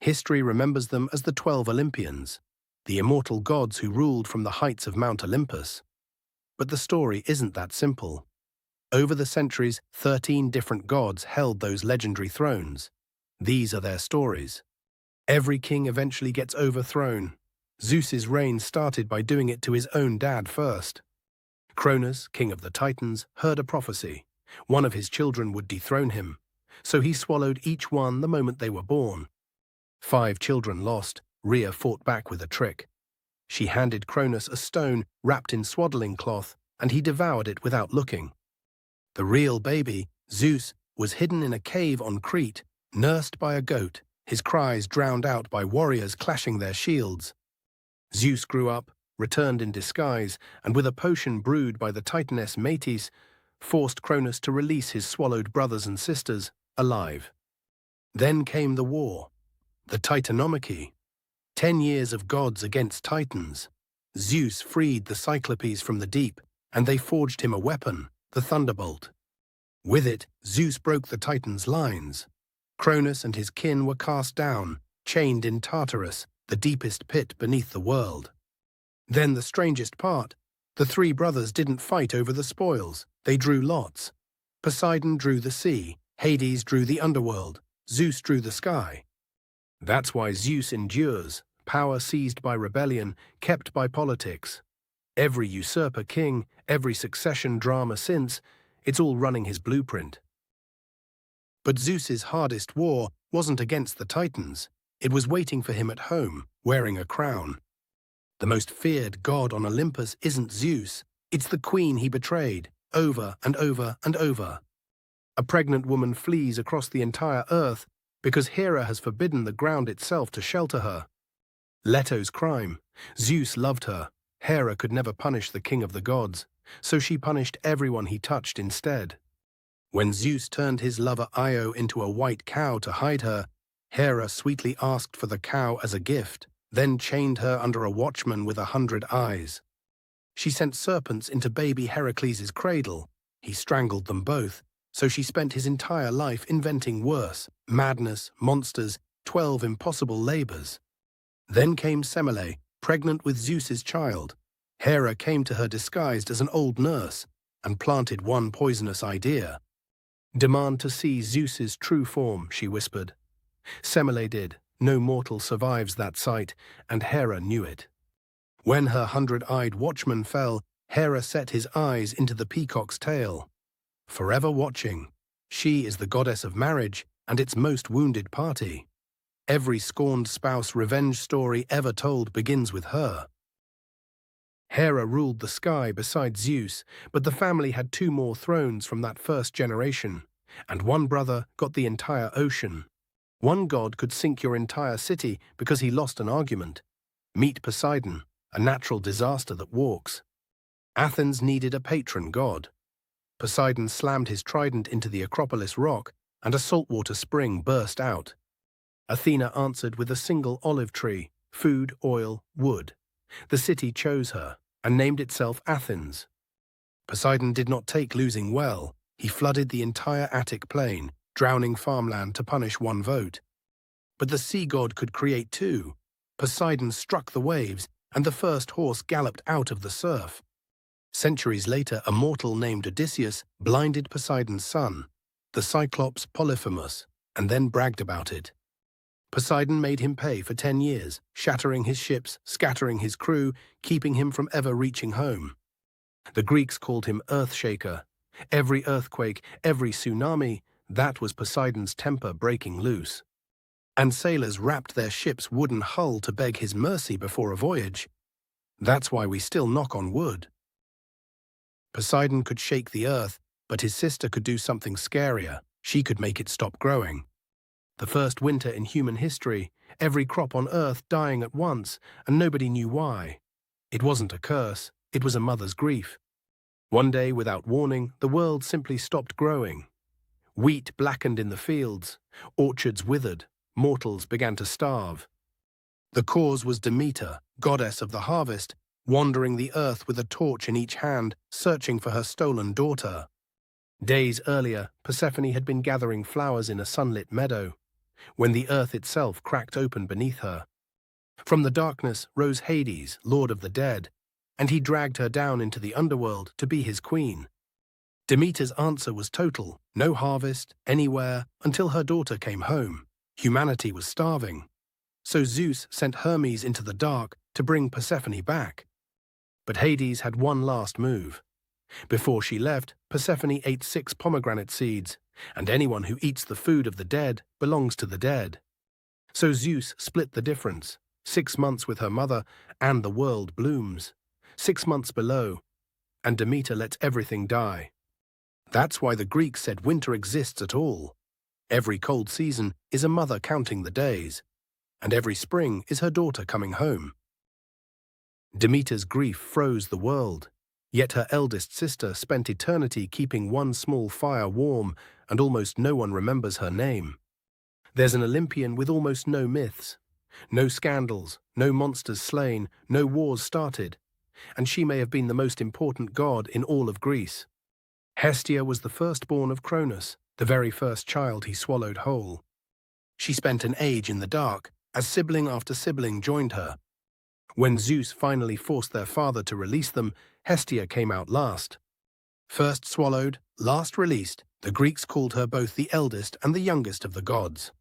History remembers them as the 12 Olympians, the immortal gods who ruled from the heights of Mount Olympus. But the story isn't that simple. Over the centuries, 13 different gods held those legendary thrones. These are their stories. Every king eventually gets overthrown. Zeus's reign started by doing it to his own dad first. Cronus, king of the Titans, heard a prophecy. One of his children would dethrone him, so he swallowed each one the moment they were born. 5 children lost. Rhea fought back with a trick. She handed Cronus a stone wrapped in swaddling cloth, and he devoured it without looking. The real baby, Zeus, was hidden in a cave on Crete, nursed by a goat, his cries drowned out by warriors clashing their shields. Zeus grew up, returned in disguise, and with a potion brewed by the Titaness Metis, forced Cronus to release his swallowed brothers and sisters, alive. Then came the war, the Titanomachy. 10 years of gods against Titans. Zeus freed the Cyclopes from the deep, and they forged him a weapon, the thunderbolt. With it, Zeus broke the Titans' lines. Cronus and his kin were cast down, chained in Tartarus, the deepest pit beneath the world. Then the strangest part, the 3 brothers didn't fight over the spoils, they drew lots. Poseidon drew the sea, Hades drew the underworld, Zeus drew the sky. That's why Zeus endures, power seized by rebellion, kept by politics. Every usurper king, every succession drama since, it's all running his blueprint. But Zeus's hardest war wasn't against the Titans. It was waiting for him at home, wearing a crown. The most feared god on Olympus isn't Zeus, it's the queen he betrayed, over and over and over. A pregnant woman flees across the entire earth because Hera has forbidden the ground itself to shelter her. Leto's crime. Zeus loved her. Hera could never punish the king of the gods, so she punished everyone he touched instead. When Zeus turned his lover Io into a white cow to hide her, Hera sweetly asked for the cow as a gift, then chained her under a watchman with 100 eyes. She sent serpents into baby Heracles' cradle. He strangled them both, so she spent his entire life inventing worse, madness, monsters, 12 impossible labors. Then came Semele, pregnant with Zeus's child. Hera came to her disguised as an old nurse and planted one poisonous idea. Demand to see Zeus's true form, she whispered. Semele did. No mortal survives that sight, and Hera knew it. When her 100-eyed watchman fell, Hera set his eyes into the peacock's tail. Forever watching, she is the goddess of marriage and its most wounded party. Every scorned spouse revenge story ever told begins with her. Hera ruled the sky beside Zeus, but the family had 2 more thrones from that first generation, and one brother got the entire ocean. One god could sink your entire city because he lost an argument. Meet Poseidon, a natural disaster that walks. Athens needed a patron god. Poseidon slammed his trident into the Acropolis rock, and a saltwater spring burst out. Athena answered with a single olive tree, food, oil, wood. The city chose her, and named itself Athens. Poseidon did not take losing well. He flooded the entire Attic plain, drowning farmland to punish one vote. But the sea god could create 2. Poseidon struck the waves, and the first horse galloped out of the surf. Centuries later, a mortal named Odysseus blinded Poseidon's son, the Cyclops Polyphemus, and then bragged about it. Poseidon made him pay for 10 years, shattering his ships, scattering his crew, keeping him from ever reaching home. The Greeks called him Earthshaker. Every earthquake, every tsunami, that was Poseidon's temper breaking loose. And sailors wrapped their ship's wooden hull to beg his mercy before a voyage. That's why we still knock on wood. Poseidon could shake the earth, but his sister could do something scarier. She could make it stop growing. The first winter in human history, every crop on earth dying at once, and nobody knew why. It wasn't a curse, it was a mother's grief. One day, without warning, the world simply stopped growing. Wheat blackened in the fields, orchards withered, mortals began to starve. The cause was Demeter, goddess of the harvest, wandering the earth with a torch in each hand, searching for her stolen daughter. Days earlier, Persephone had been gathering flowers in a sunlit meadow. when the earth itself cracked open beneath her. From the darkness rose Hades, lord of the dead, and he dragged her down into the underworld to be his queen. Demeter's answer was total: no harvest, anywhere, until her daughter came home. Humanity was starving. So Zeus sent Hermes into the dark to bring Persephone back. But Hades had one last move. Before she left, Persephone ate 6 pomegranate seeds, and anyone who eats the food of the dead belongs to the dead. So Zeus split the difference. 6 months with her mother, and the world blooms. 6 months below, and Demeter lets everything die. That's why the Greeks said winter exists at all. Every cold season is a mother counting the days, and every spring is her daughter coming home. Demeter's grief froze the world, yet her eldest sister spent eternity keeping one small fire warm, and almost no one remembers her name. There's an Olympian with almost no myths, no scandals, no monsters slain, no wars started, and she may have been the most important god in all of Greece. Hestia was the firstborn of Cronus, the very first child he swallowed whole. She spent an age in the dark, as sibling after sibling joined her. When Zeus finally forced their father to release them, Hestia came out last. First swallowed, last released, the Greeks called her both the eldest and the youngest of the gods.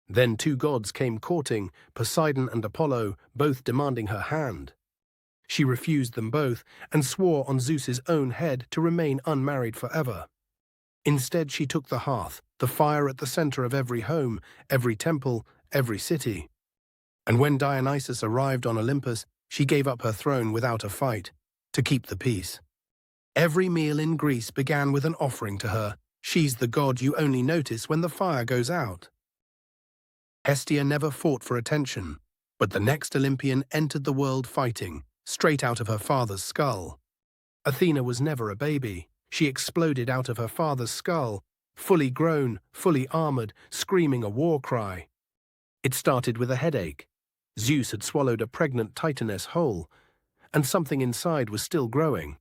Then 2 gods came courting, Poseidon and Apollo, both demanding her hand. She refused them both and swore on Zeus's own head to remain unmarried forever. Instead, she took the hearth, the fire at the center of every home, every temple, every city. And when Dionysus arrived on Olympus, she gave up her throne without a fight, to keep the peace. Every meal in Greece began with an offering to her. She's the god you only notice when the fire goes out. Hestia never fought for attention, but the next Olympian entered the world fighting, straight out of her father's skull. Athena was never a baby. She exploded out of her father's skull, fully grown, fully armored, screaming a war cry. It started with a headache. Zeus had swallowed a pregnant titaness whole, and something inside was still growing.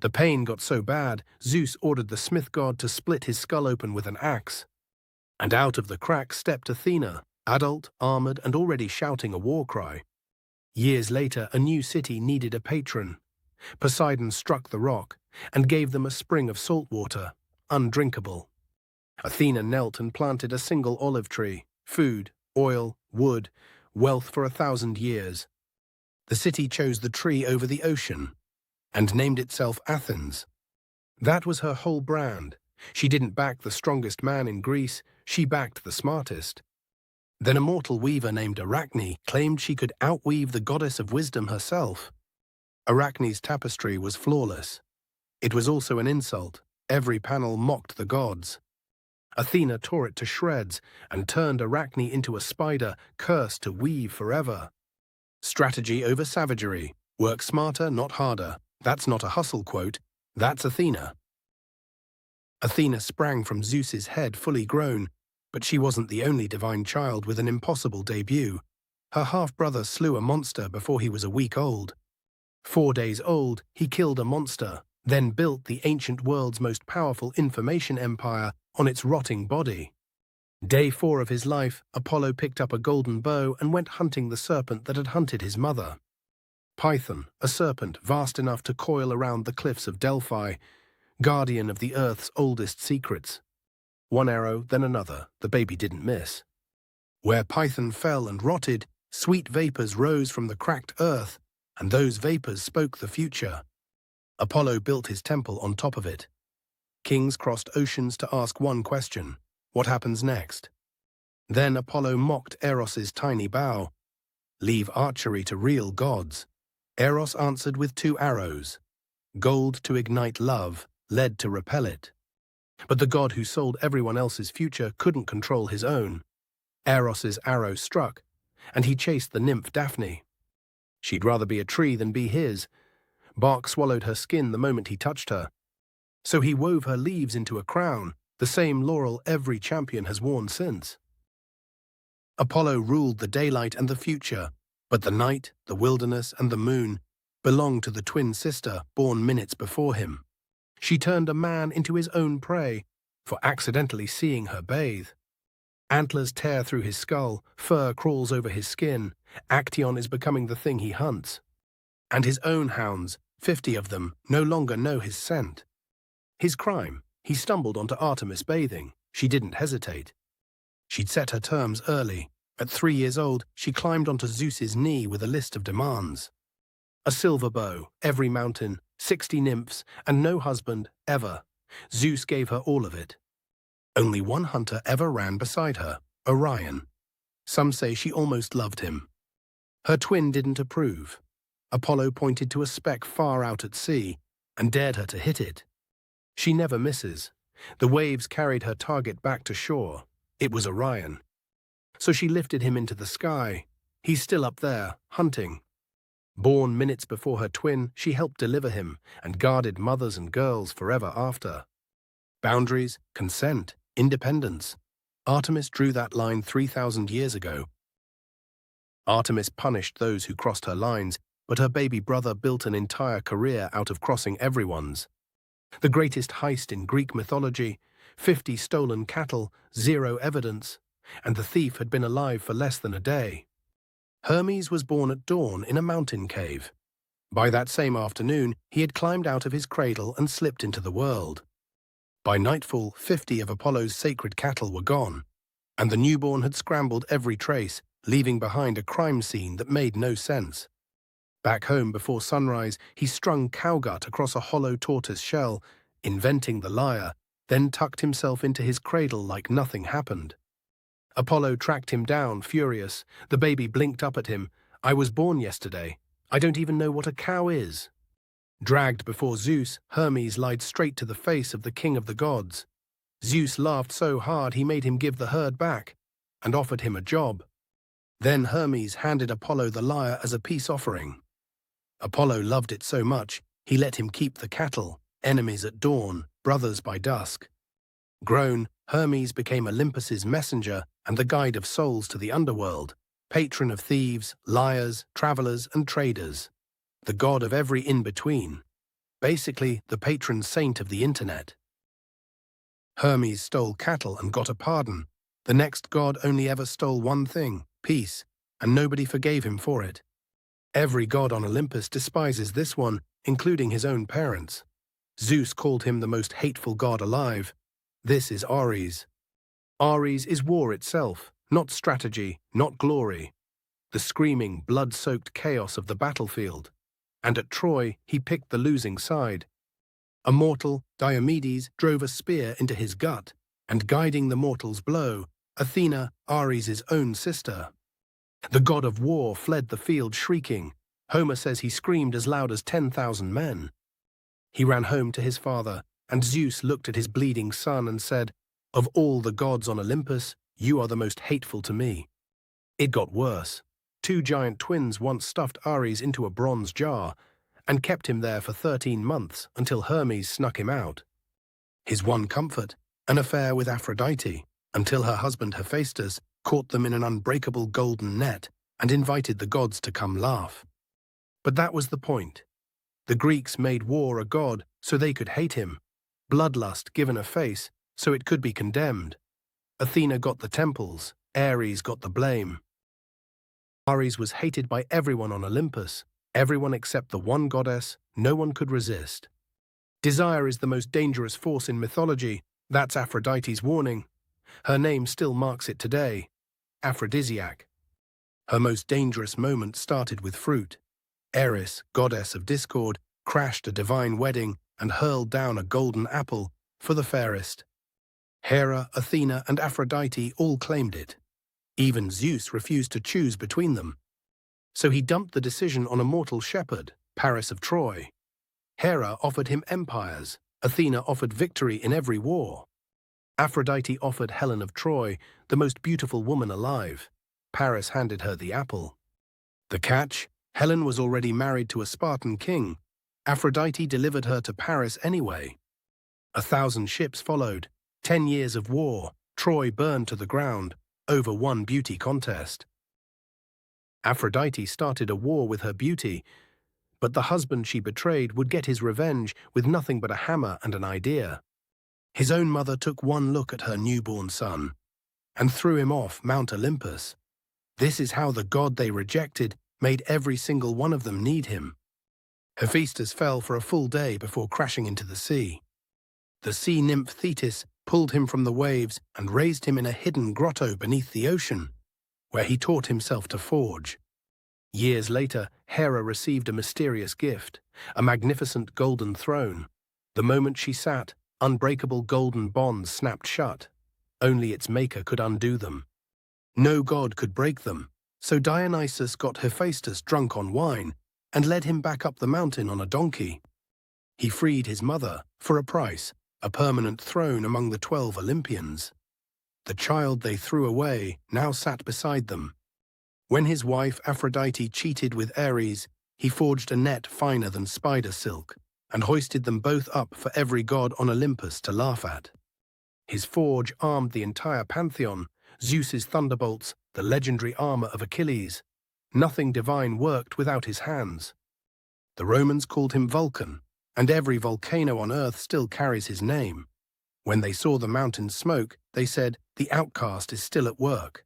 The pain got so bad, Zeus ordered the smith god to split his skull open with an axe. And out of the crack stepped Athena, adult, armored, and already shouting a war cry. Years later, a new city needed a patron. Poseidon struck the rock and gave them a spring of salt water, undrinkable. Athena knelt and planted a single olive tree, food, oil, wood, wealth for 1,000 years. The city chose the tree over the ocean and named itself Athens. That was her whole brand. She didn't back the strongest man in Greece, she backed the smartest. Then a mortal weaver named Arachne claimed she could outweave the goddess of wisdom herself. Arachne's tapestry was flawless. It was also an insult. Every panel mocked the gods. Athena tore it to shreds and turned Arachne into a spider cursed to weave forever. Strategy over savagery. Work smarter, not harder. That's not a hustle quote. That's Athena. Athena sprang from Zeus's head fully grown, but she wasn't the only divine child with an impossible debut. Her half-brother slew a monster before he was a week old. 4 days old, he killed a monster, then built the ancient world's most powerful information empire on its rotting body. Day 4 of his life, Apollo picked up a golden bow and went hunting the serpent that had hunted his mother. Python, a serpent vast enough to coil around the cliffs of Delphi, guardian of the Earth's oldest secrets. One arrow, then another, the baby didn't miss. Where Python fell and rotted, sweet vapors rose from the cracked earth, and those vapors spoke the future. Apollo built his temple on top of it. Kings crossed oceans to ask one question: what happens next? Then Apollo mocked Eros's tiny bow. Leave archery to real gods. Eros answered with 2 arrows. Gold to ignite love, lead to repel it. But the god who sold everyone else's future couldn't control his own. Eros's arrow struck, and he chased the nymph Daphne. She'd rather be a tree than be his. Bark swallowed her skin the moment he touched her. So he wove her leaves into a crown, the same laurel every champion has worn since. Apollo ruled the daylight and the future, but the night, the wilderness, and the moon belonged to the twin sister born minutes before him. She turned a man into his own prey for accidentally seeing her bathe. Antlers tear through his skull, fur crawls over his skin. Actaeon is becoming the thing he hunts. And his own hounds, 50 of them, no longer know his scent. His crime: he stumbled onto Artemis bathing. She didn't hesitate. She'd set her terms early. At 3 years old, she climbed onto Zeus's knee with a list of demands. A silver bow, every mountain, 60 nymphs, and no husband, ever. Zeus gave her all of it. Only one hunter ever ran beside her, Orion. Some say she almost loved him. Her twin didn't approve. Apollo pointed to a speck far out at sea and dared her to hit it. She never misses. The waves carried her target back to shore. It was Orion. So she lifted him into the sky. He's still up there, hunting. Born minutes before her twin, she helped deliver him and guarded mothers and girls forever after. Boundaries, consent, independence. Artemis drew that line 3,000 years ago. Artemis punished those who crossed her lines, but her baby brother built an entire career out of crossing everyone's. The greatest heist in Greek mythology, 50 stolen cattle, 0 evidence, and the thief had been alive for less than a day. Hermes was born at dawn in a mountain cave. By that same afternoon, he had climbed out of his cradle and slipped into the world. By nightfall, 50 of Apollo's sacred cattle were gone, and the newborn had scrambled every trace, leaving behind a crime scene that made no sense. Back home before sunrise, he strung cowgut across a hollow tortoise shell, inventing the lyre, then tucked himself into his cradle like nothing happened. Apollo tracked him down, furious. The baby blinked up at him. "I was born yesterday. I don't even know what a cow is." Dragged before Zeus, Hermes lied straight to the face of the king of the gods. Zeus laughed so hard he made him give the herd back, and offered him a job. Then Hermes handed Apollo the lyre as a peace offering. Apollo loved it so much, he let him keep the cattle, enemies at dawn, brothers by dusk. Grown, Hermes became Olympus's messenger and the guide of souls to the underworld, patron of thieves, liars, travelers, and traders, the god of every in-between, basically the patron saint of the internet. Hermes stole cattle and got a pardon. The next god only ever stole one thing, peace, and nobody forgave him for it. Every god on Olympus despises this one, including his own parents. Zeus called him the most hateful god alive. This is Ares. Ares is war itself, not strategy, not glory. The screaming, blood-soaked chaos of the battlefield. And at Troy, he picked the losing side. A mortal, Diomedes, drove a spear into his gut, and guiding the mortal's blow, Athena, Ares' own sister. The god of war fled the field shrieking. Homer says he screamed as loud as 10,000 men. He ran home to his father, and Zeus looked at his bleeding son and said, "Of all the gods on Olympus, you are the most hateful to me." It got worse. 2 giant twins once stuffed Ares into a bronze jar and kept him there for 13 months until Hermes snuck him out. His one comfort, an affair with Aphrodite, until her husband Hephaestus caught them in an unbreakable golden net and invited the gods to come laugh. But that was the point. The Greeks made war a god so they could hate him, bloodlust given a face so it could be condemned. Athena got the temples, Ares got the blame. Ares was hated by everyone on Olympus, everyone except the one goddess no one could resist. Desire is the most dangerous force in mythology. That's Aphrodite's warning. Her name still marks it today. Aphrodisiac. Her most dangerous moment started with fruit. Eris, goddess of discord, crashed a divine wedding and hurled down a golden apple for the fairest. Hera, Athena, and Aphrodite all claimed it. Even Zeus refused to choose between them. So he dumped the decision on a mortal shepherd, Paris of Troy. Hera offered him empires. Athena offered victory in every war. Aphrodite offered Helen of Troy, the most beautiful woman alive. Paris handed her the apple. The catch? Helen was already married to a Spartan king. Aphrodite delivered her to Paris anyway. 1,000 ships followed. 10 years of war. Troy burned to the ground over one beauty contest. Aphrodite started a war with her beauty, but the husband she betrayed would get his revenge with nothing but a hammer and an idea. His own mother took one look at her newborn son. and threw him off Mount Olympus. This is how the god they rejected made every single one of them need him. Hephaestus fell for a full day before crashing into the sea. The sea nymph Thetis pulled him from the waves and raised him in a hidden grotto beneath the ocean, where he taught himself to forge. Years later, Hera received a mysterious gift, a magnificent golden throne. The moment she sat, unbreakable golden bonds snapped shut. Only its maker could undo them. No god could break them, so Dionysus got Hephaestus drunk on wine and led him back up the mountain on a donkey. He freed his mother, for a price, a permanent throne among the 12 Olympians. The child they threw away now sat beside them. When his wife Aphrodite cheated with Ares, he forged a net finer than spider silk and hoisted them both up for every god on Olympus to laugh at. His forge armed the entire pantheon, Zeus's thunderbolts, the legendary armor of Achilles. Nothing divine worked without his hands. The Romans called him Vulcan, and every volcano on earth still carries his name. When they saw the mountains smoke, they said, "The outcast is still at work."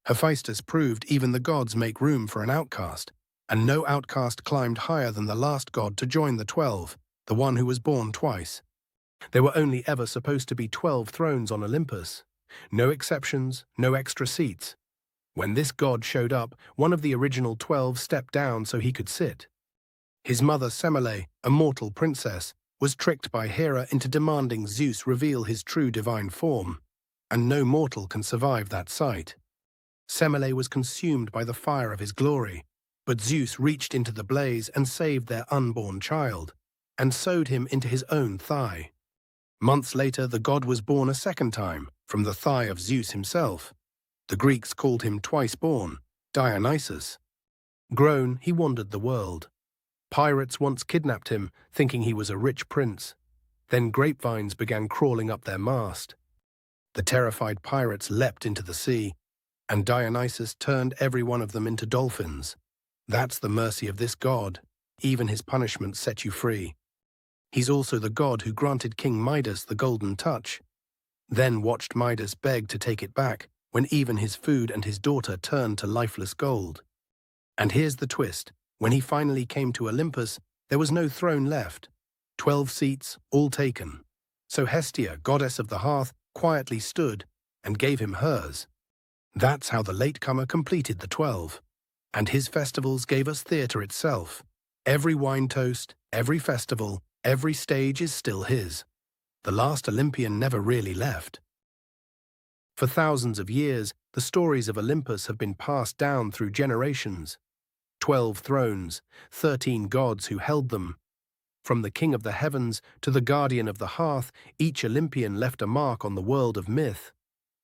Hephaestus proved even the gods make room for an outcast, and no outcast climbed higher than the last god to join the 12, the one who was born twice. There were only ever supposed to be 12 thrones on Olympus. No exceptions, no extra seats. When this god showed up, one of the original 12 stepped down so he could sit. His mother Semele, a mortal princess, was tricked by Hera into demanding Zeus reveal his true divine form, and no mortal can survive that sight. Semele was consumed by the fire of his glory, but Zeus reached into the blaze and saved their unborn child, and sewed him into his own thigh. Months later, the god was born a second time, from the thigh of Zeus himself. The Greeks called him twice born, Dionysus. Grown, he wandered the world. Pirates once kidnapped him, thinking he was a rich prince. Then grapevines began crawling up their mast. The terrified pirates leapt into the sea, and Dionysus turned every one of them into dolphins. That's the mercy of this god. Even his punishment set you free. He's also the god who granted King Midas the golden touch, then watched Midas beg to take it back when even his food and his daughter turned to lifeless gold. And here's the twist. When he finally came to Olympus, there was no throne left. 12 seats, all taken. So Hestia, goddess of the hearth, quietly stood and gave him hers. That's how the latecomer completed the 12. And his festivals gave us theatre itself. Every wine toast, every festival, every stage is still his. The last Olympian never really left. For thousands of years, the stories of Olympus have been passed down through generations. 12 thrones, 13 gods who held them. From the king of the heavens to the guardian of the hearth, each Olympian left a mark on the world of myth.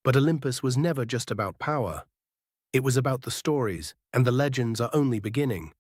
But Olympus was never just about power. It was about the stories, and the legends are only beginning.